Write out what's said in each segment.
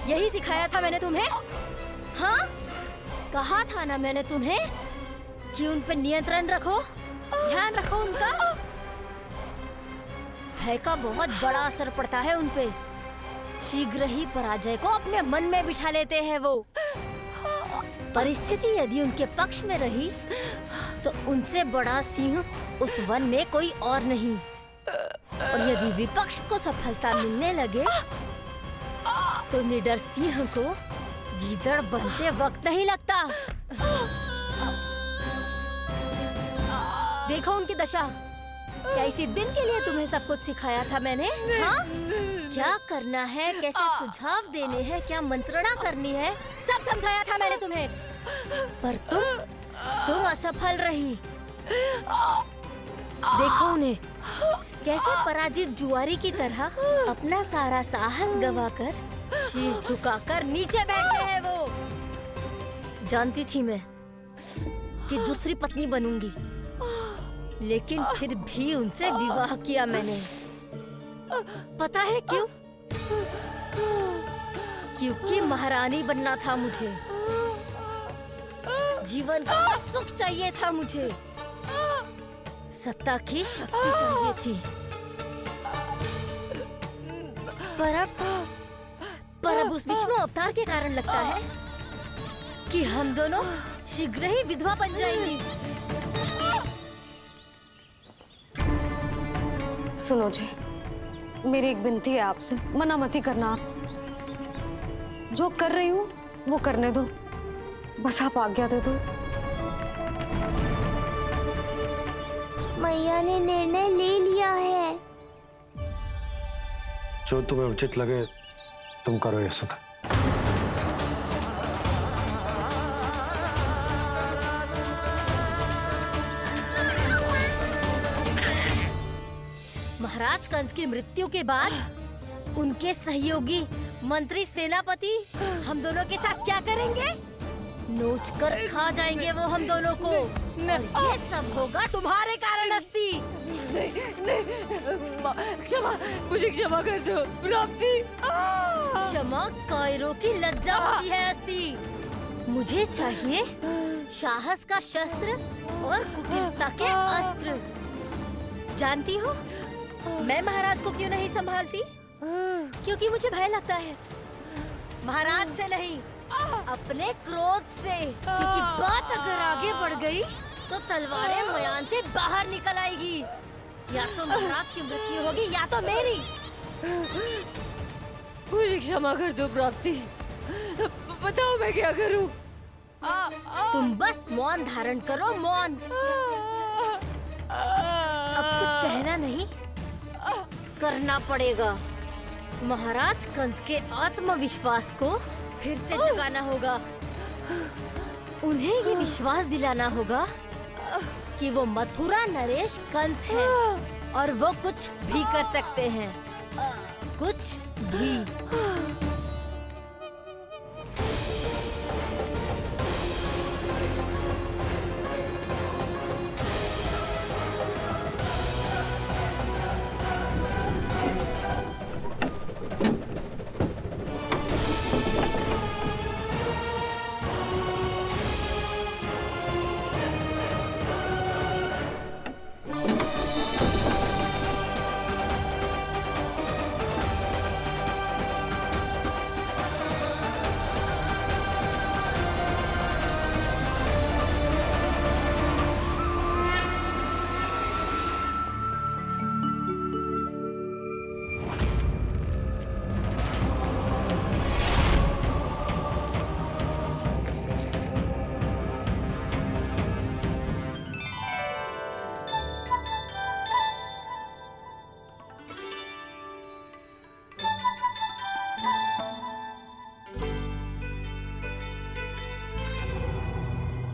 यही सिखाया था मैंने तुम्हें? हाँ, कहा था ना मैंने तुम्हें कि उन पे नियंत्रण रखो, ध्यान रखो उनका। भय का बहुत बड़ा असर पड़ता है उन पे। शीघ्र ही पराजय को अपने मन में बिठा लेते हैं वो। परिस्थिति यदि उनके पक्ष में रही तो उनसे बड़ा सिंह उस वन में कोई और नहीं। और यदि विपक्ष को सफलता मिलने लगे तो निडर सिंह को गीदड़ बनते वक्त नहीं लगता। देखो उनकी दशा। क्या इसी दिन के लिए तुम्हें सब कुछ सिखाया था मैंने? हाँ? क्या करना है, कैसे सुझाव देने हैं, क्या मंत्रणा करनी है, सब समझाया था मैंने तुम्हें। पर तुम असफल रही। देखो उन्हें, कैसे पराजित जुआरी की तरह अपना सारा साहस गवाकर शीश झुकाकर नीचे बैठे हैं वो। जानती थी मैं कि दूसरी पत्नी बनूंगी, लेकिन फिर भी उनसे विवाह किया मैंने। पता है क्यों? क्योंकि महारानी बनना था मुझे। जीवन का सुख चाहिए था मुझे। सत्ता की शक्ति चाहिए थी। पर अब उस विष्णु अवतार के कारण लगता है कि हम दोनों शीघ्र ही विधवा बन जाएंगी। सुनो जी, मेरी एक विनती है आपसे, मना मत ही करना। आप जो कर रही हूँ वो करने दो, बस आप आज्ञा दे दो। मैया ने निर्णय ले लिया है। जो तुम्हें उचित लगे तुम करो यशोदा। महाराज कंस की मृत्यु के बाद उनके सहयोगी मंत्री सेनापति हम दोनों के साथ क्या करेंगे? नोच कर खा जाएंगे वो हम दोनों को। और ये सब होगा तुम्हारे कारण अस्ति। क्षमा, मुझे क्षमा कर दो प्राप्ति। क्षमा कायरों की लज्जा होती है अस्ति। मुझे चाहिए साहस का शस्त्र और कुटिलता के अस्त्र। जानती हो मैं महाराज को क्यों नहीं संभालती? क्योंकि मुझे भय लगता है। महाराज से नहीं, अपने क्रोध से। क्योंकि बात अगर आगे बढ़ गई तो तलवारें मयान से बाहर निकल आएगी। या तो महाराज की मृत्यु होगी या तो मेरी। मुझे क्षमा कर दो प्राप्ति। बताओ मैं क्या करूं? तुम बस मौन धारण करो, मौन। अब कुछ कहना नहीं, करना पड़ेगा। महाराज कंस के आत्मविश्वास को फिर से जगाना होगा। उन्हें ये विश्वास दिलाना होगा कि वो मथुरा नरेश कंस है और वो कुछ भी कर सकते हैं, कुछ भी।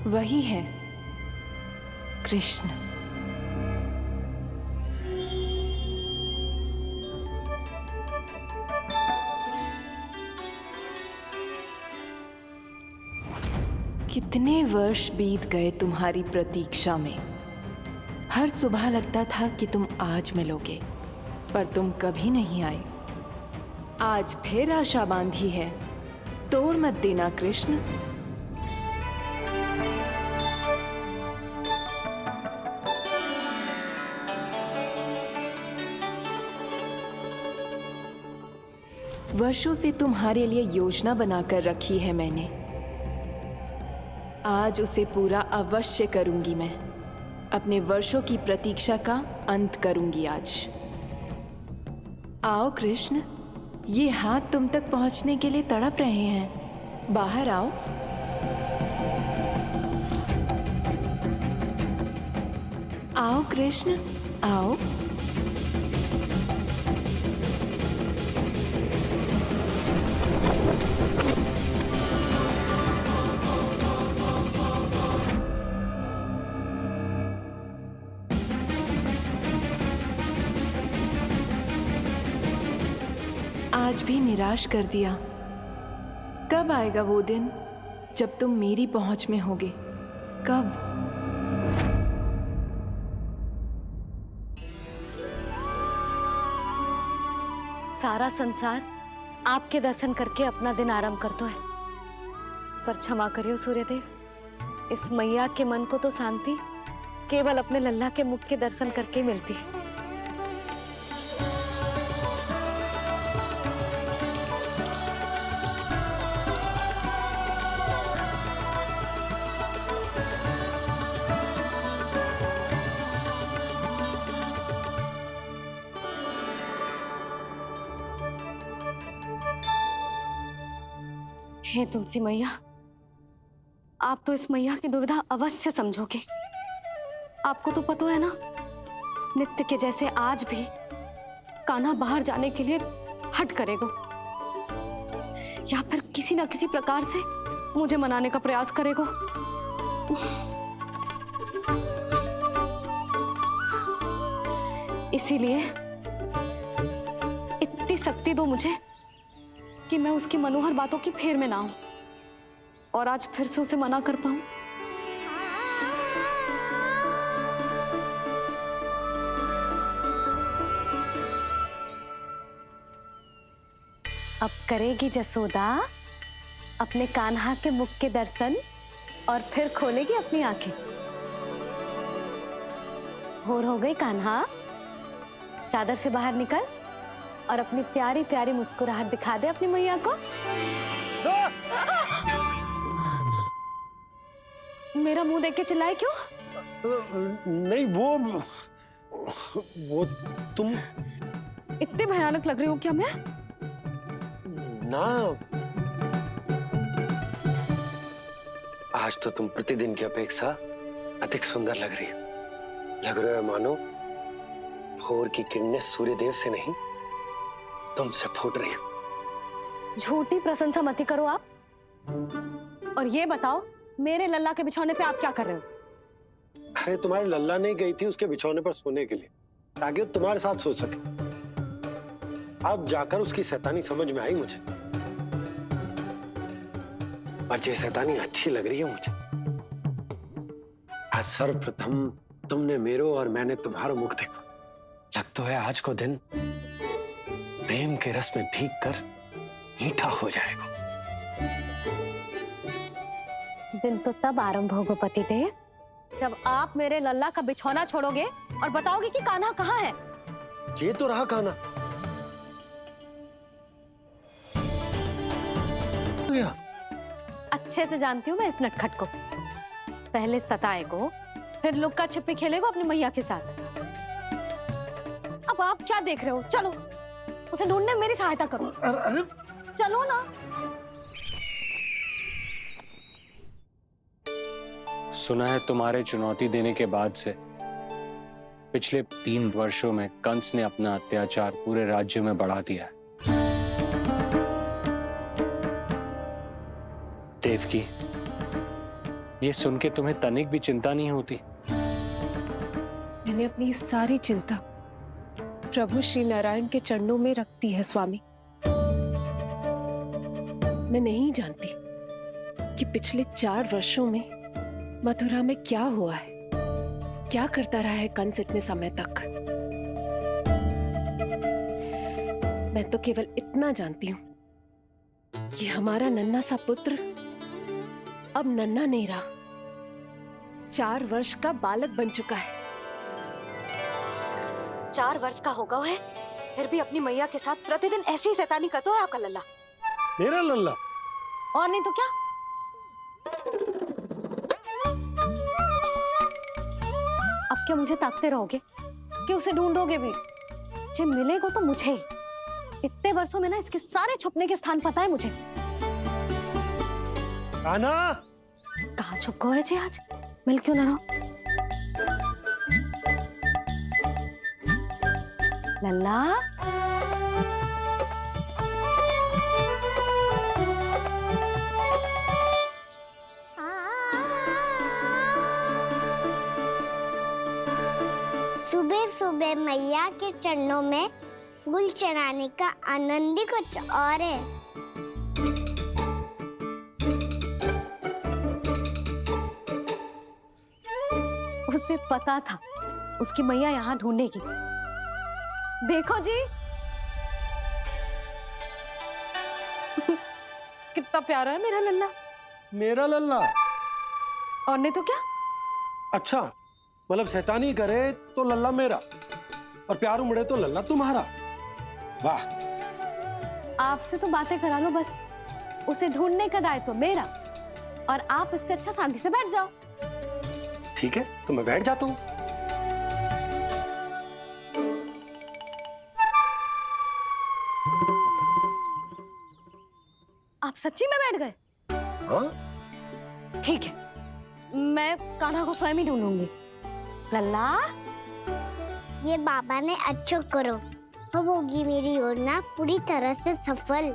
वही है कृष्ण। कितने वर्ष बीत गए तुम्हारी प्रतीक्षा में। हर सुबह लगता था कि तुम आज मिलोगे, पर तुम कभी नहीं आए। आज फिर आशा बांधी है तोड़ मत देना कृष्ण। वर्षों से तुम्हारे लिए योजना बनाकर रखी है मैंने, आज उसे पूरा अवश्य करूंगी मैं। अपने वर्षों की प्रतीक्षा का अंत करूंगी आज। आओ कृष्ण, ये हाथ तुम तक पहुंचने के लिए तड़प रहे हैं। बाहर आओ। आओ कृष्ण, आओ। आज भी निराश कर दिया। कब आएगा वो दिन जब तुम मेरी पहुंच में होगे? कब? सारा संसार आपके दर्शन करके अपना दिन आराम करता है, पर क्षमा करियो सूर्यदेव, इस मैया के मन को तो शांति केवल अपने लल्ला के मुख के दर्शन करके मिलती है। हे तुलसी मैया, आप तो इस मैया की दुविधा अवश्य समझोगे। आपको तो पता है ना, नित्य के जैसे आज भी कान्हा बाहर जाने के लिए हट करेगा, या फिर किसी ना किसी प्रकार से मुझे मनाने का प्रयास करेगा। इसीलिए इतनी शक्ति दो मुझे कि मैं उसकी मनोहर बातों की फेर में ना हूं और आज फिर से उसे मना कर पाऊं। अब करेगी जसोदा अपने कान्हा के मुख के दर्शन और फिर खोलेगी अपनी आंखें। भोर हो गई कान्हा, चादर से बाहर निकल और अपनी प्यारी प्यारी मुस्कुराहट दिखा दे अपनी मैया को। मेरा मुंह देख के चिल्लाए क्यों? नहीं, वो तुम इतने भयानक लग रही हो क्या मैं? ना, आज तो तुम प्रतिदिन की अपेक्षा अधिक सुंदर लग रही हो। लग रहा है मानो भोर की किरणें सूर्यदेव से नहीं तुमसे फूट रही हो। झूठी प्रशंसा मत करो आप। और ये बताओ, मेरे लल्ला के बिछौने पे आप क्या कर रहे हो? अरे तुम्हारे लल्ला नहीं गई थी उसके बिछौने पर सोने के लिए, ताकि वो तुम्हारे साथ सो सके। अब जाकर उसकी शैतानी समझ में आई मुझे, और ये शैतानी अच्छी लग रही है मुझे। आज सर्वप्रथम तुमने मेरो और मैंने तुम्हारा मुख देखा। लग तो है आज को दिन प्रेम के रस में भीग कर मीठा हो जाएगा। दिन तो तब आरंभ होगा पतिदेव, जब आप मेरे लल्ला का बिछौना छोड़ोगे और बताओगे कि कान्हा कहाँ है। ये तो रहा कान्हा। अच्छे से जानती हूँ मैं इस नटखट को। पहले सताएगो, फिर लुक्का छिपी खेलेगो अपनी मैया के साथ। अब आप क्या देख रहे हो? चलो उसे ढूंढने में मेरी सहायता करो। अरे चलो ना। सुना है तुम्हारे चुनौती देने के बाद से पिछले 3 वर्षों में कंस ने अपना अत्याचार पूरे राज्य में बढ़ा दिया है। देवकी, ये सुन के तुम्हें तनिक भी चिंता नहीं होती? मैंने अपनी सारी चिंता प्रभु श्री नारायण के चरणों में रख दी है स्वामी। मैं नहीं जानती कि पिछले 4 वर्षों में मथुरा में क्या हुआ है, क्या करता रहा है कंस इतने समय तक। मैं तो केवल इतना जानती हूँ कि हमारा नन्हा सा पुत्र अब नन्हा नहीं रहा, 4 वर्ष का बालक बन चुका है। 4 वर्ष का होगा है, फिर भी अपनी मैया के साथ प्रतिदिन ऐसी ही शैतानी करता है आपका लल्ला। मेरा लल्ला? और नहीं तो क्या। अब क्या मुझे ताकते रहोगे कि उसे ढूंढोगे भी? जब मिलेगा तो मुझे ही। इतने वर्षों में ना इसके सारे छुपने के स्थान पता है मुझे। कान्हा! कहाँ छुप गए है जी आज? मिल क्यों ना रहो? लल्ला, सुबह सुबह मैया के चरणों में फूल चढ़ाने का आनंद ही कुछ और है। उसे पता था उसकी मैया यहाँ ढूंढेगी। देखो जी कितना प्यारा है मेरा लल्ला। मेरा लल्ला? और नहीं तो क्या। अच्छा, मतलब शैतानी करे तो लल्ला मेरा और प्यार उमड़े तो लल्ला तुम्हारा। वाह! आपसे तो बातें करा लो बस, उसे ढूंढने का दायित्व मेरा, और आप इससे अच्छा शांति से बैठ जाओ। ठीक है, तो मैं बैठ जाता हूँ। आप सच्ची में बैठ गए? हाँ? ठीक है, मैं कान्हा को स्वयं ही ढूंढूंगी। लल्ला, ये बाबा ने अच्छा करो, अब होगी मेरी योजना पूरी तरह से सफल।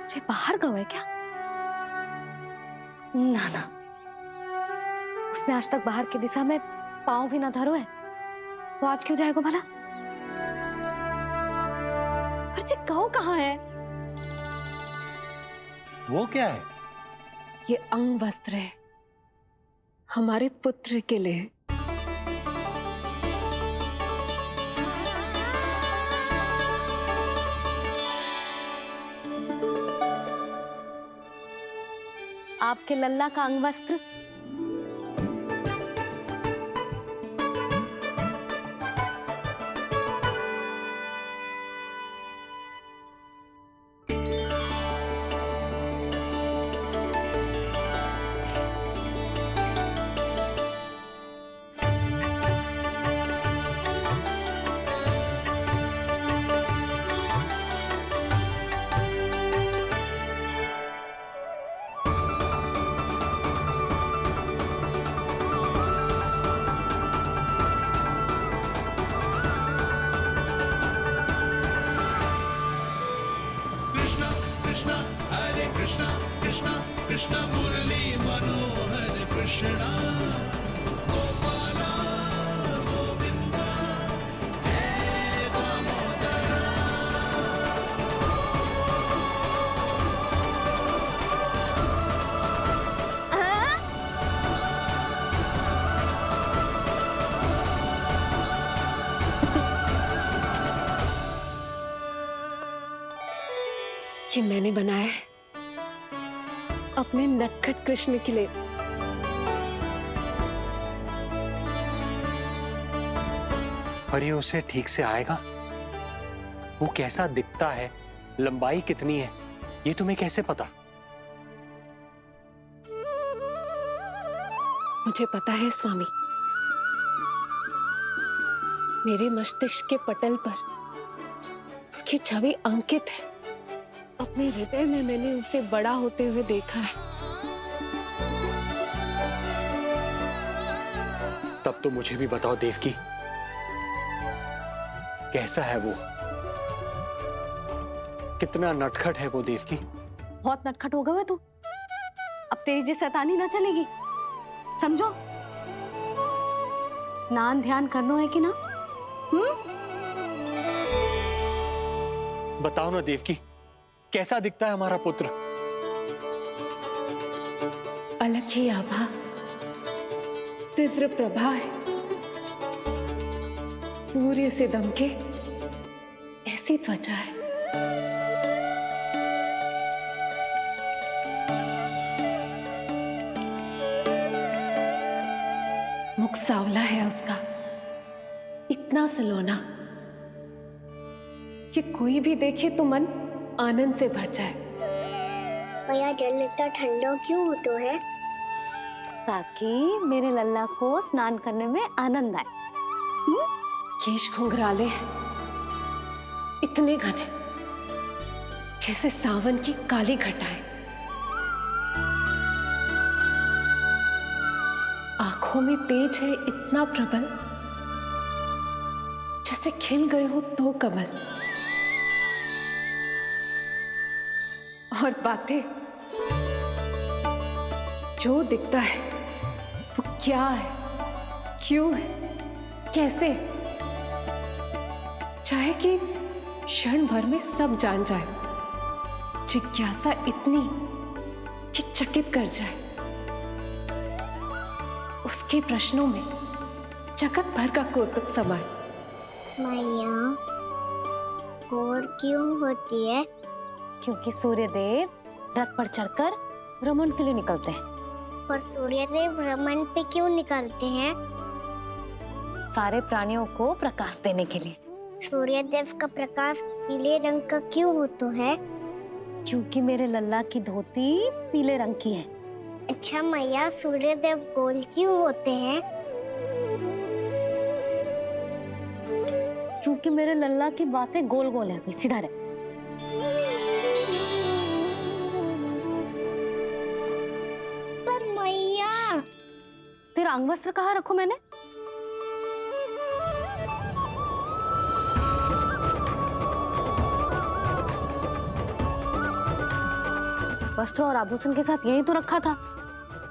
जे बाहर गए क्या? ना ना, उसने आज तक बाहर की दिशा में पांव भी ना धरो है, तो आज क्यों जाएगा भला? पर जे कहो कहाँ है? वो क्या है? ये अंग वस्त्र है हमारे पुत्र के लिए। आपके लल्ला का अंग वस्त्र। ये मैंने बनाया है अपने नटखट कृष्ण के लिए। पर ये उसे ठीक से आएगा? वो कैसा दिखता है, लंबाई कितनी है, ये तुम्हें कैसे पता? मुझे पता है स्वामी, मेरे मस्तिष्क के पटल पर उसकी छवि अंकित है। अपने हृदय में मैंने उसे बड़ा होते हुए देखा है। तब तो मुझे भी बताओ देवकी, कैसा है वो? कितना नटखट है वो देवकी? बहुत नटखट हो गए तू। अब तेरी जी शैतानी ना चलेगी, समझो। स्नान ध्यान करना है कि ना? बताओ ना देवकी, कैसा दिखता है हमारा पुत्र? अलग ही आभा, तीव्र प्रभा है, सूर्य से दमके ऐसी त्वचा है। मुख सांवला है उसका, इतना सलोना कि कोई भी देखे तो मन आनंद से भर जाए। मैया जल इतना ठंडा क्यों होता है? ताकि मेरे लल्ला को स्नान करने में आनंद आए। केश घुंघराले इतने घने जैसे सावन की काली घटाएं, आंखों में तेज है इतना प्रबल जैसे खिल गए हो दो कमल। और बातें, जो दिखता है वो क्या है, क्यों है, कैसे, चाहे कि क्षण भर में सब जान जाए। जिज्ञासा इतनी कि चकित कर जाए। उसके प्रश्नों में जगत भर का कौतुक समाए। मैया और क्यों होती है? क्योंकि सूर्य देव रथ पर चढ़कर भ्रमण के लिए निकलते हैं। पर सूर्यदेव भ्रमण पे क्यों निकलते हैं? सारे प्राणियों को प्रकाश देने के लिए। सूर्यदेव का प्रकाश पीले रंग का क्यों होता है? क्योंकि मेरे लल्ला की धोती पीले रंग की है। अच्छा मैया, सूर्यदेव गोल क्यों होते हैं? क्योंकि मेरे लल्ला की बातें गोल गोल है, सीधा रहे। पर मैया, तेरा अंगवस्त्र कहाँ रखूं मैंने? वस्त्र और आभूषण के साथ यही तो रखा था,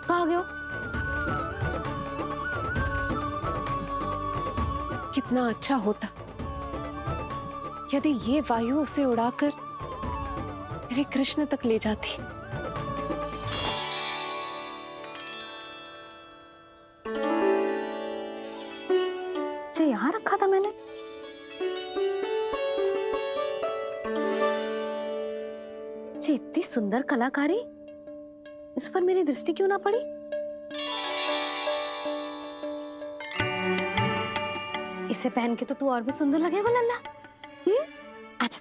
कहाँ गया? कितना अच्छा होता यदि ये वायु उसे उड़ाकर मेरे कृष्ण तक ले जाती। ये यहाँ रखा था मैंने। ये इतनी सुंदर कलाकारी, इस पर मेरी दृष्टि क्यों ना पड़ी? इसे पहन के तो तू और भी सुंदर लगेगा लल्ला। आजा।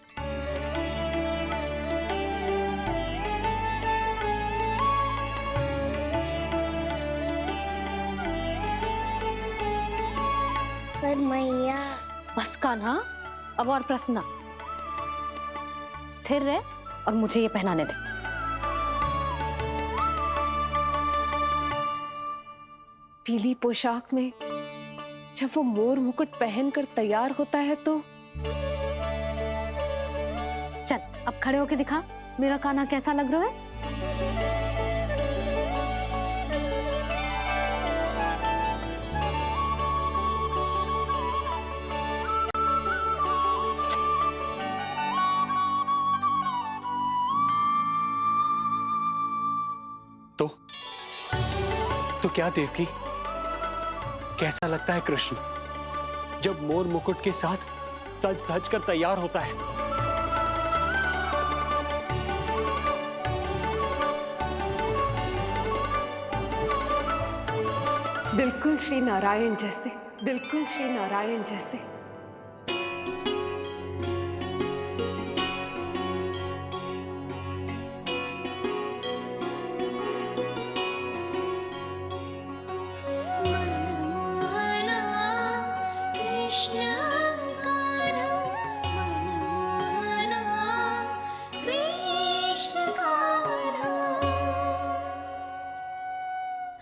पर मैया, बस कान्हा, अब और प्रश्न। स्थिर रह और मुझे ये पहनाने दे। पीली पोशाक में जब वो मोर मुकुट पहनकर तैयार होता है तो चल अब खड़े होके दिखा मेरा कान्हा कैसा लग रहा है। तो क्या देवकी, कैसा लगता है कृष्ण जब मोर मुकुट के साथ सज धज कर तैयार होता है? बिल्कुल श्री नारायण जैसे, बिल्कुल श्री नारायण जैसे।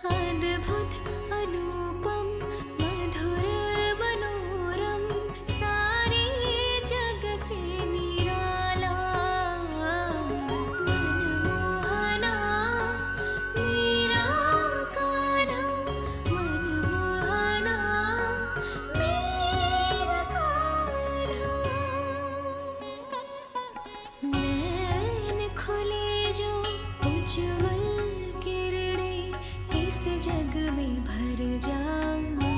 अद्भुत अनुपम मधुर मनोरम जग में भर जाऊं।